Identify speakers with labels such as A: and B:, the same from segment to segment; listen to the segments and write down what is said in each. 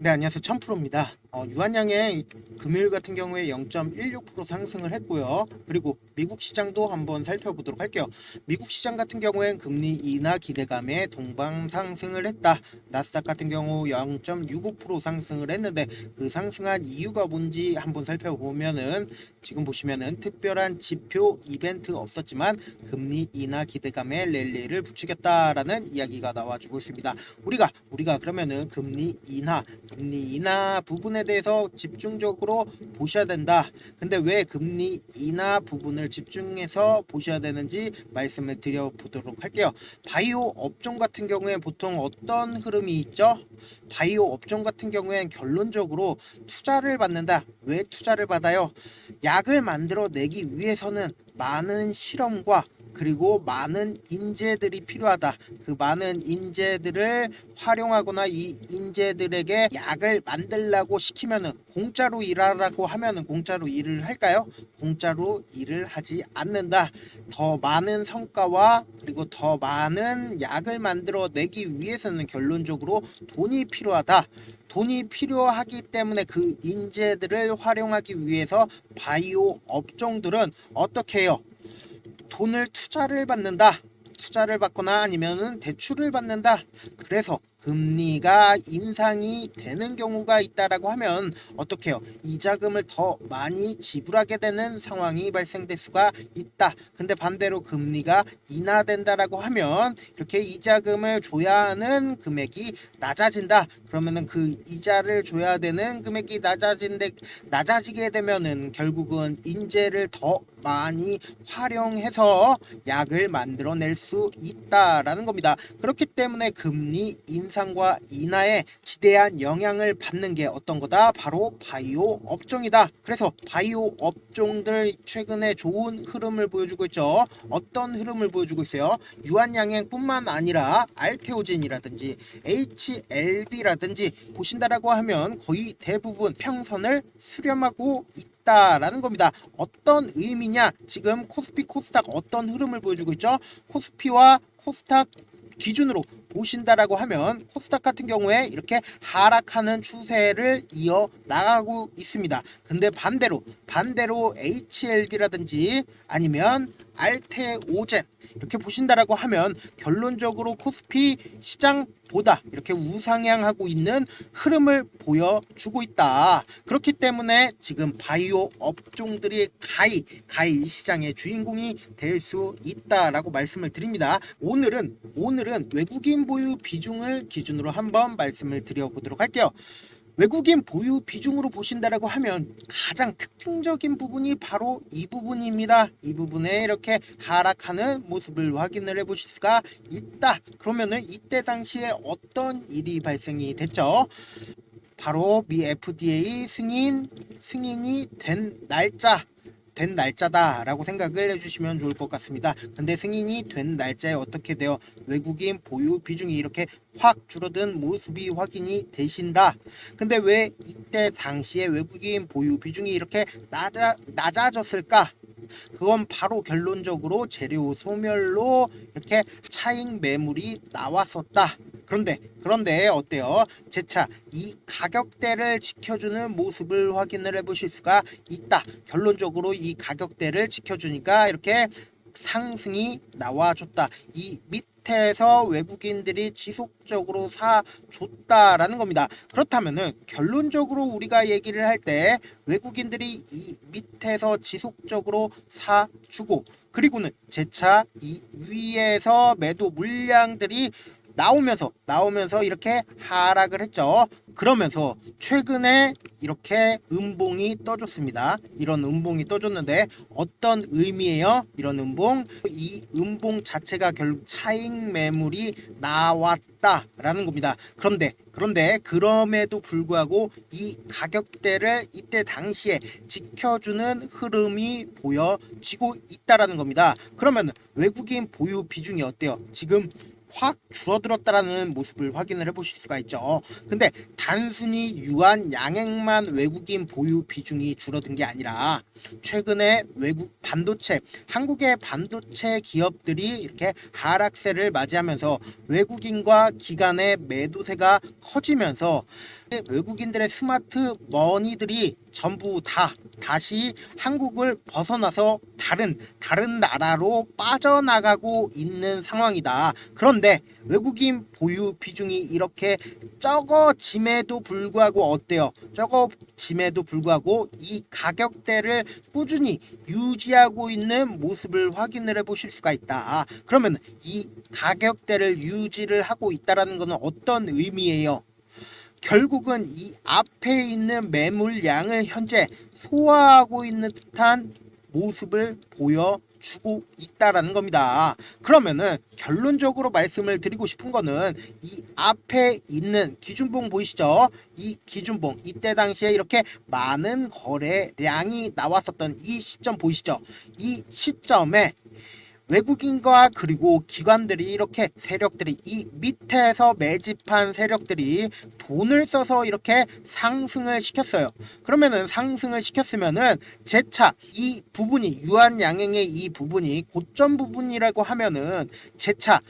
A: 네, 안녕하세요. 1000%입니다. 유한양의 금요일 같은 경우에 0.16% 상승을 했고요. 그리고 미국 시장도 한번 살펴보도록 할게요. 미국 시장 같은 경우엔 금리 인하 기대감에 동방 상승을 했다. 나스닥 같은 경우 0.65% 상승을 했는데 그 상승한 이유가 뭔지 한번 살펴보면은 지금 보시면은 특별한 지표 이벤트 없었지만 금리 인하 기대감에 랠리를 부추겼다라는 이야기가 나와주고 있습니다. 우리가 그러면은 금리 인하 부분에 대해서 집중적으로 보셔야 된다. 근데 왜 금리 인하 부분을 집중해서 보셔야 되는지 말씀을 드려보도록 할게요. 바이오 업종 같은 경우에 보통 어떤 흐름이 있죠? 바이오 업종 같은 경우엔 결론적으로 투자를 받는다. 왜 투자를 받아요? 약을 만들어 내기 위해서는 많은 실험과 그리고 많은 인재들이 필요하다. 그 많은 인재들을 활용하거나 이 인재들에게 약을 만들라고 시키면은 공짜로 일하라고 하면은 공짜로 일을 할까요? 공짜로 일을 하지 않는다. 더 많은 성과와 그리고 더 많은 약을 만들어 내기 위해서는 결론적으로 돈이 필요하다. 돈이 필요하기 때문에 그 인재들을 활용하기 위해서 바이오 업종들은 어떻게 해요? 돈을 투자를 받는다. 투자를 받거나 아니면은 대출을 받는다. 그래서 금리가 인상이 되는 경우가 있다라고 하면 어떻게 해요? 이자금을 더 많이 지불하게 되는 상황이 발생될 수가 있다. 근데 반대로 금리가 인하된다라고 하면 이렇게 이자금을 줘야 하는 금액이 낮아진다. 그러면은 그 이자를 줘야 되는 금액이 낮아지게 되면은 결국은 인재를 더 많이 활용해서 약을 만들어낼 수 있다라는 겁니다. 그렇기 때문에 금리 인상과 인하에 지대한 영향을 받는 게 어떤 거다? 바로 바이오 업종이다. 그래서 바이오 업종들 최근에 좋은 흐름을 보여주고 있죠. 어떤 흐름을 보여주고 있어요? 유한양행뿐만 아니라 알테오젠이라든지 HLB라든지 보신다라고 하면 거의 대부분 평선을 수렴하고 있다라는 겁니다. 어떤 의미냐? 지금 코스피 코스닥 어떤 흐름을 보여주고 있죠? 코스피와 코스닥 기준으로 보신다라고 하면 코스닥 같은 경우에 이렇게 하락하는 추세를 이어 나가고 있습니다. 근데 반대로 HLB라든지 아니면 알테오젠 이렇게 보신다라고 하면 결론적으로 코스피 시장보다 이렇게 우상향하고 있는 흐름을 보여주고 있다. 그렇기 때문에 지금 바이오 업종들이 가히 시장의 주인공이 될 수 있다라고 말씀을 드립니다. 오늘은 외국인 보유 비중을 기준으로 한번 말씀을 드려보도록 할게요. 외국인 보유 비중으로 보신다라고 하면 가장 특징적인 부분이 바로 이 부분입니다. 이 부분에 이렇게 하락하는 모습을 확인을 해 보실 수가 있다. 그러면은 이때 당시에 어떤 일이 발생이 됐죠? 바로 미 FDA 승인이 된 날짜다라고 생각을 해주시면 좋을 것 같습니다. 근데 승인이 된 날짜에 어떻게 돼요? 외국인 보유 비중이 이렇게 확 줄어든 모습이 확인이 되신다. 근데 왜 이때 당시에 외국인 보유 비중이 이렇게 낮아졌을까? 그건 바로 결론적으로 재료 소멸로 이렇게 차익 매물이 나왔었다. 그런데 어때요? 재차 이 가격대를 지켜주는 모습을 확인을 해보실 수가 있다. 결론적으로 이 가격대를 지켜주니까 이렇게 상승이 나와줬다. 이 밑에서 외국인들이 지속적으로 사줬다라는 겁니다. 그렇다면은 결론적으로 우리가 얘기를 할 때 외국인들이 이 밑에서 지속적으로 사주고 그리고는 재차 이 위에서 매도 물량들이 나오면서 이렇게 하락을 했죠. 그러면서 최근에 이렇게 음봉이 떠줬습니다. 이런 음봉이 떠줬는데 어떤 의미예요? 이런 음봉, 이 음봉 자체가 결국 차익 매물이 나왔다라는 겁니다. 그럼에도 불구하고 이 가격대를 이때 당시에 지켜주는 흐름이 보여지고 있다라는 겁니다. 그러면 외국인 보유 비중이 어때요? 지금 확 줄어들었다라는 모습을 확인을 해보실 수가 있죠. 근데 단순히 유한 양액만 외국인 보유 비중이 줄어든 게 아니라 최근에 한국의 반도체 기업들이 이렇게 하락세를 맞이하면서 외국인과 기관의 매도세가 커지면서 외국인들의 스마트 머니들이 전부 다시 한국을 벗어나서 다른 나라로 빠져나가고 있는 상황이다. 그런데 외국인 보유 비중이 이렇게 적어짐에도 불구하고 어때요? 적어짐에도 불구하고 이 가격대를 꾸준히 유지하고 있는 모습을 확인을 해 보실 수가 있다. 그러면 이 가격대를 유지를 하고 있다라는 것은 어떤 의미예요? 결국은 이 앞에 있는 매물량을 현재 소화하고 있는 듯한 모습을 보여주고 있다라는 겁니다. 그러면은 결론적으로 말씀을 드리고 싶은 거는 이 앞에 있는 기준봉 보이시죠? 이 기준봉, 이때 당시에 이렇게 많은 거래량이 나왔었던 이 시점 보이시죠? 이 시점에 외국인과 그리고 기관들이 이렇게 세력들이 이 밑에서 매집한 세력들이 돈을 써서 이렇게 상승을 시켰어요. 그러면은 상승을 시켰으면은 재차 이 부분이 유한 양행의 이 부분이 고점 부분이라고 하면은 재차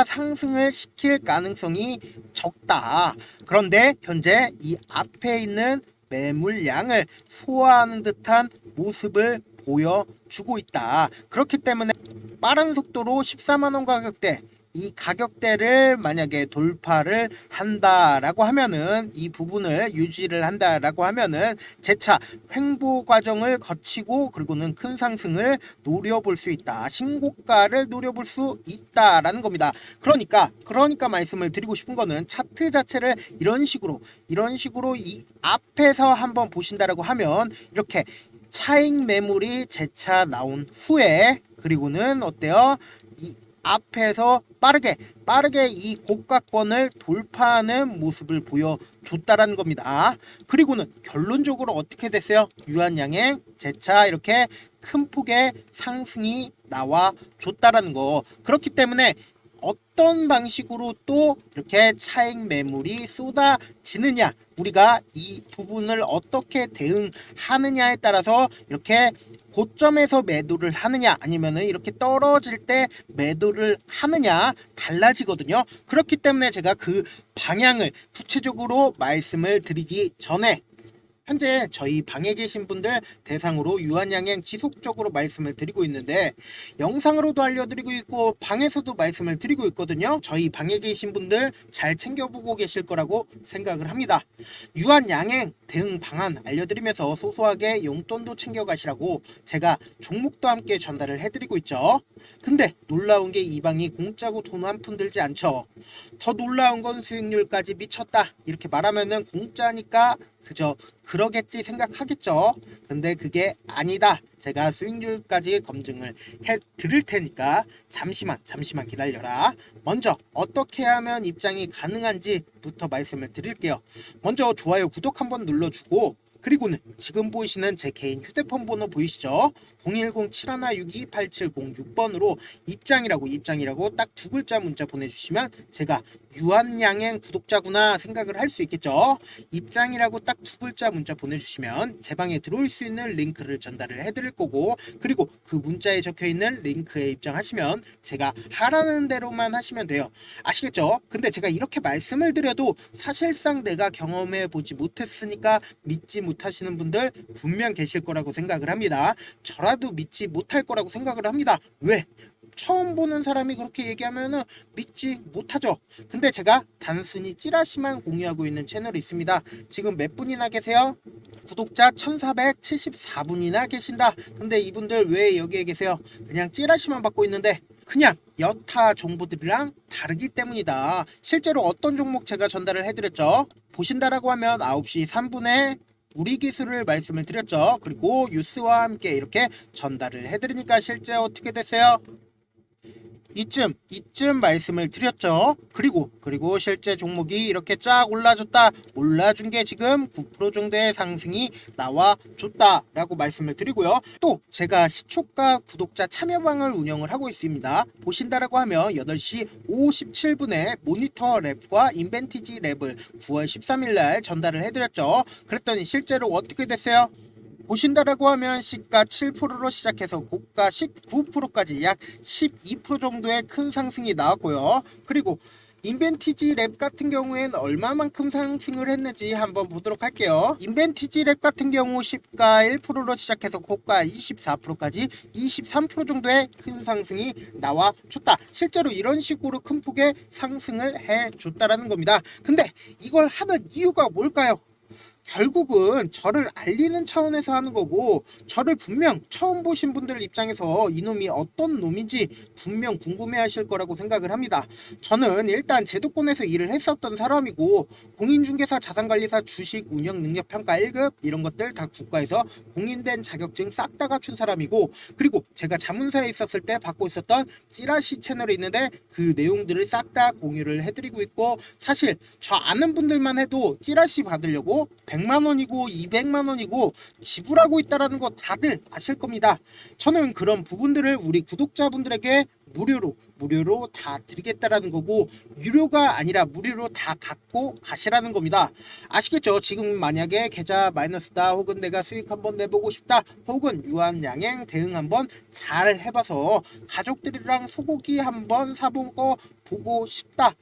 A: 상승을 시킬 가능성이 적다. 그런데 현재 이 앞에 있는 매물량을 소화하는 듯한 모습을 보여주고 있다. 그렇기 때문에 빠른 속도로 14만원 가격대, 이 가격대를 만약에 돌파를 한다라고 하면은, 이 부분을 유지를 한다라고 하면은 재차 횡보 과정을 거치고 그리고는 큰 상승을 노려볼 수 있다. 신고가를 노려볼 수 있다라는 겁니다. 그러니까 말씀을 드리고 싶은 거는 차트 자체를 이런 식으로 이 앞에서 한번 보신다라고 하면 이렇게 차익 매물이 재차 나온 후에 그리고는 어때요? 이 앞에서 빠르게 이 고가권을 돌파하는 모습을 보여줬다라는 겁니다. 그리고는 결론적으로 어떻게 됐어요? 유한양행 재차 이렇게 큰 폭의 상승이 나와 줬다라는 거. 그렇기 때문에 어떤 방식으로 또 이렇게 차익 매물이 쏟아지느냐, 우리가 이 부분을 어떻게 대응하느냐에 따라서 이렇게 고점에서 매도를 하느냐 아니면은 이렇게 떨어질 때 매도를 하느냐 달라지거든요. 그렇기 때문에 제가 그 방향을 구체적으로 말씀을 드리기 전에 현재 저희 방에 계신 분들 대상으로 유한양행 지속적으로 말씀을 드리고 있는데, 영상으로도 알려드리고 있고 방에서도 말씀을 드리고 있거든요. 저희 방에 계신 분들 잘 챙겨보고 계실 거라고 생각을 합니다. 유한양행 대응 방안 알려드리면서 소소하게 용돈도 챙겨가시라고 제가 종목도 함께 전달을 해드리고 있죠. 근데 놀라운 게 이 방이 공짜고 돈 한 푼 들지 않죠. 더 놀라운 건 수익률까지 미쳤다 이렇게 말하면은 공짜니까 그저 그러겠지 생각하겠죠. 근데 그게 아니다. 제가 수익률까지 검증을 해 드릴 테니까 잠시만 기다려라. 먼저 어떻게 하면 입장이 가능한지부터 말씀을 드릴게요. 먼저 좋아요, 구독 한번 눌러주고, 그리고는 지금 보이시는 제 개인 휴대폰 번호 보이시죠? 010-7162-8706번으로 입장이라고 딱 두 글자 문자 보내주시면 제가 유한양행 구독자구나 생각을 할 수 있겠죠. 입장이라고 딱 두 글자 문자 보내주시면 제 방에 들어올 수 있는 링크를 전달을 해드릴 거고, 그리고 그 문자에 적혀있는 링크에 입장하시면 제가 하라는 대로만 하시면 돼요. 아시겠죠? 근데 제가 이렇게 말씀을 드려도 사실상 내가 경험해 보지 못했으니까 믿지 못하시는 분들 분명 계실 거라고 생각을 합니다. 저라도 믿지 못할 거라고 생각을 합니다. 왜? 처음 보는 사람이 그렇게 얘기하면은 믿지 못하죠. 근데 제가 단순히 찌라시만 공유하고 있는 채널이 있습니다. 지금 몇 분이나 계세요? 구독자 1474분이나 계신다. 근데 이분들 왜 여기에 계세요? 그냥 찌라시만 받고 있는데 그냥 여타 정보들이랑 다르기 때문이다. 실제로 어떤 종목 제가 전달을 해드렸죠? 보신다라고 하면 9시 3분에 우리 기술을 말씀을 드렸죠. 그리고 뉴스와 함께 이렇게 전달을 해드리니까 실제 어떻게 됐어요? 이쯤 말씀을 드렸죠. 그리고 실제 종목이 이렇게 쫙 올라준 게 지금 9% 정도의 상승이 나와줬다 라고 말씀을 드리고요. 또 제가 시초가 구독자 참여방을 운영을 하고 있습니다. 보신다라고 하면 8시 57분에 모니터 랩과 인벤티지 랩을 9월 13일 날 전달을 해드렸죠. 그랬더니 실제로 어떻게 됐어요? 보신다라고 하면 시가 7%로 시작해서 고가 19%까지 약 12% 정도의 큰 상승이 나왔고요. 그리고 인벤티지 랩 같은 경우에는 얼마만큼 상승을 했는지 한번 보도록 할게요. 인벤티지 랩 같은 경우 시가 1%로 시작해서 고가 24%까지 23% 정도의 큰 상승이 나와줬다. 실제로 이런 식으로 큰 폭의 상승을 해줬다라는 겁니다. 근데 이걸 하는 이유가 뭘까요? 결국은 저를 알리는 차원에서 하는 거고, 저를 분명 처음 보신 분들 입장에서 이놈이 어떤 놈인지 분명 궁금해 하실 거라고 생각을 합니다. 저는 일단 제도권에서 일을 했었던 사람이고, 공인중개사, 자산관리사, 주식, 운영 능력평가 1급 이런 것들 다 국가에서 공인된 자격증 싹 다 갖춘 사람이고, 그리고 제가 자문사에 있었을 때 받고 있었던 찌라시 채널이 있는데 그 내용들을 싹 다 공유를 해드리고 있고, 사실 저 아는 분들만 해도 찌라시 받으려고 100만원이고 200만원이고 지불하고 있다는 거 다들 아실 겁니다. 저는 그런 부분들을 우리 구독자분들에게 무료로 다 드리겠다라는 거고, 유료가 아니라 무료로 다 갖고 가시라는 겁니다. 아시겠죠? 지금 만약에 계좌 마이너스다, 혹은 내가 수익 한번 내보고 싶다, 혹은 유한양행 대응 한번 잘 해봐서 가족들이랑 소고기 한번 사본 거 보고 싶다,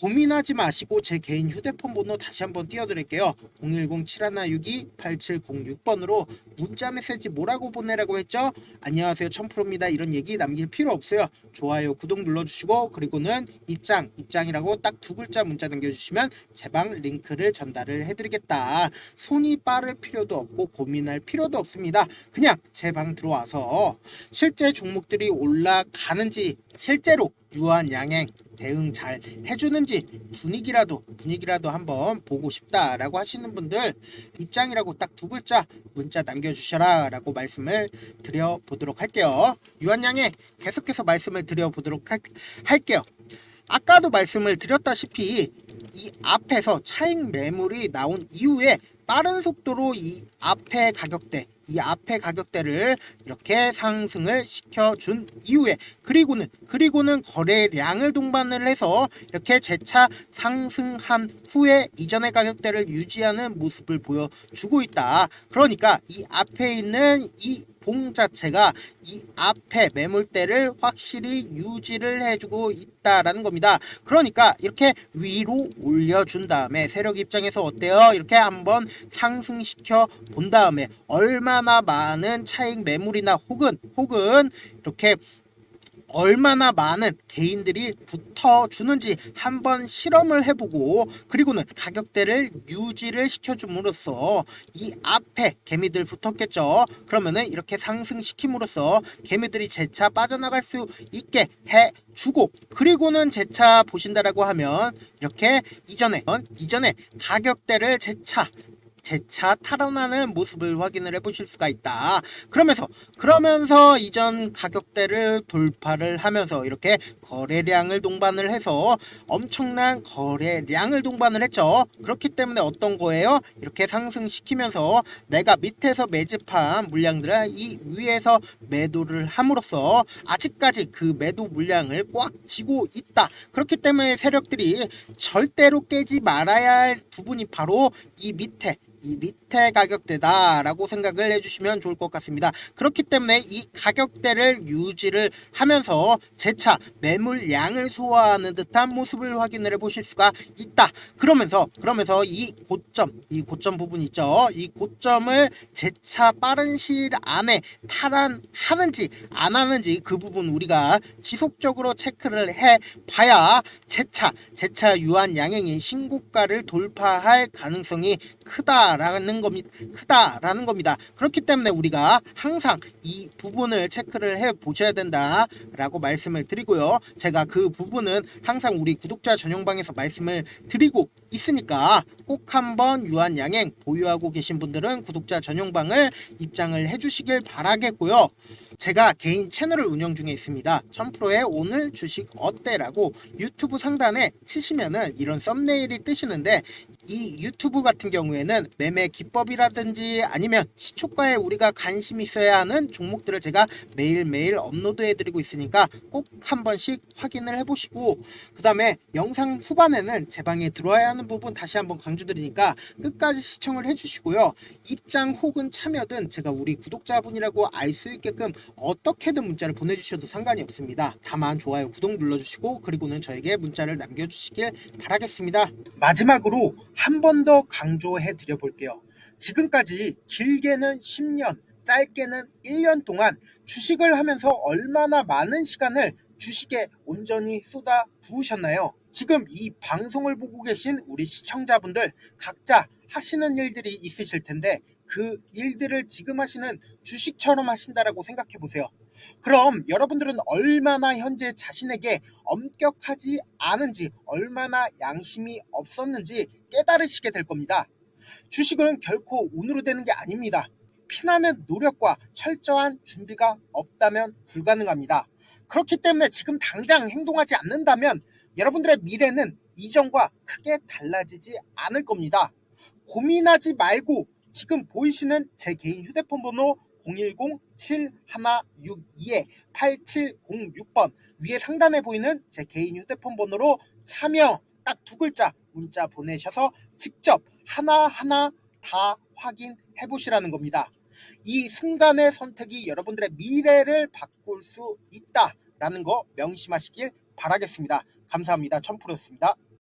A: 고민하지 마시고 제 개인 휴대폰 번호 다시 한번 띄워드릴게요. 010-7162-8706번으로 문자 메시지 뭐라고 보내라고 했죠? 안녕하세요, 천프로입니다. 이런 얘기 남길 필요 없어요. 좋아요, 구독 눌러주시고, 그리고는 입장이라고 딱 두 글자 문자 남겨주시면 제 방 링크를 전달을 해드리겠다. 손이 빠를 필요도 없고 고민할 필요도 없습니다. 그냥 제 방 들어와서 실제 종목들이 올라가는지, 실제로 유한양행 대응 잘 해주는지 분위기라도 한번 보고 싶다라고 하시는 분들, 입장이라고 딱 두 글자 문자 남겨주셔라 라고 말씀을 드려보도록 할게요. 유한양행 계속해서 말씀을 드려보도록 할게요. 아까도 말씀을 드렸다시피 이 앞에서 차익 매물이 나온 이후에 빠른 속도로 이 앞에 가격대를 이렇게 상승을 시켜준 이후에, 그리고는 거래량을 동반을 해서 이렇게 재차 상승한 후에 이전의 가격대를 유지하는 모습을 보여주고 있다. 그러니까 이 앞에 있는 이 봉 자체가 이 앞에 매물대를 확실히 유지를 해주고 있다라는 겁니다. 그러니까 이렇게 위로 올려준 다음에 세력 입장에서 어때요? 이렇게 한번 상승시켜 본 다음에 얼마나 많은 차익 매물이나 혹은 이렇게 얼마나 많은 개인들이 붙어주는지 한번 실험을 해보고, 그리고는 가격대를 유지를 시켜줌으로써 이 앞에 개미들 붙었겠죠. 그러면은 이렇게 상승시킴으로써 개미들이 재차 빠져나갈 수 있게 해주고, 그리고는 재차 보신다라고 하면 이렇게 이전에 가격대를 재차 탈환하는 모습을 확인을 해보실 수가 있다. 그러면서 이전 가격대를 돌파를 하면서 이렇게 거래량을 동반을 해서 엄청난 거래량을 동반을 했죠. 그렇기 때문에 어떤 거예요? 이렇게 상승시키면서 내가 밑에서 매집한 물량들을 이 위에서 매도를 함으로써 아직까지 그 매도 물량을 꽉 쥐고 있다. 그렇기 때문에 세력들이 절대로 깨지 말아야 할 부분이 바로 이 밑에 가격대다 라고 생각을 해주시면 좋을 것 같습니다. 그렇기 때문에 이 가격대를 유지를 하면서 재차 매물량을 소화하는 듯한 모습을 확인을 해보실 수가 있다. 그러면서 이 고점 부분 있죠. 이 고점을 재차 빠른 시일 안에 탈환하는지 안 하는지, 그 부분 우리가 지속적으로 체크를 해봐야 재차 유한양행이 신고가를 돌파할 가능성이 크다라는 겁니다. 그렇기 때문에 우리가 항상 이 부분을 체크를 해 보셔야 된다라고 말씀을 드리고요. 제가 그 부분은 항상 우리 구독자 전용방에서 말씀을 드리고 있으니까 꼭 한번 유한양행 보유하고 계신 분들은 구독자 전용방을 입장을 해주시길 바라겠고요. 제가 개인 채널을 운영 중에 있습니다. 천프로의 오늘 주식 어때라고 유튜브 상단에 치시면은 이런 썸네일이 뜨시는데, 이 유튜브 같은 경우에는 매매 기법이라든지 아니면 시초가에 우리가 관심 있어야 하는 종목들을 제가 매일매일 업로드 해드리고 있으니까 꼭 한 번씩 확인을 해보시고, 그 다음에 영상 후반에는 제 방에 들어와야 하는 부분 다시 한번 강조드리니까 끝까지 시청을 해주시고요. 입장 혹은 참여든 제가 우리 구독자분이라고 알 수 있게끔 어떻게든 문자를 보내주셔도 상관이 없습니다. 다만 좋아요, 구독 눌러주시고 그리고는 저에게 문자를 남겨주시길 바라겠습니다. 마지막으로 한 번 더 강조해 드려 볼게요. 지금까지 길게는 10년, 짧게는 1년 동안 주식을 하면서 얼마나 많은 시간을 주식에 온전히 쏟아 부으셨나요? 지금 이 방송을 보고 계신 우리 시청자분들 각자 하시는 일들이 있으실 텐데 그 일들을 지금 하시는 주식처럼 하신다라고 생각해 보세요. 그럼 여러분들은 얼마나 현재 자신에게 엄격하지 않은지, 얼마나 양심이 없었는지 깨달으시게 될 겁니다. 주식은 결코 운으로 되는 게 아닙니다. 피나는 노력과 철저한 준비가 없다면 불가능합니다. 그렇기 때문에 지금 당장 행동하지 않는다면 여러분들의 미래는 이전과 크게 달라지지 않을 겁니다. 고민하지 말고 지금 보이시는 제 개인 휴대폰 번호 010-7162-8706번 위에 상단에 보이는 제 개인 휴대폰 번호로 참여 딱 두 글자 문자 보내셔서 직접 하나하나 다 확인해 보시라는 겁니다. 이 순간의 선택이 여러분들의 미래를 바꿀 수 있다라는 거 명심하시길 바라겠습니다. 감사합니다. 천프로였습니다.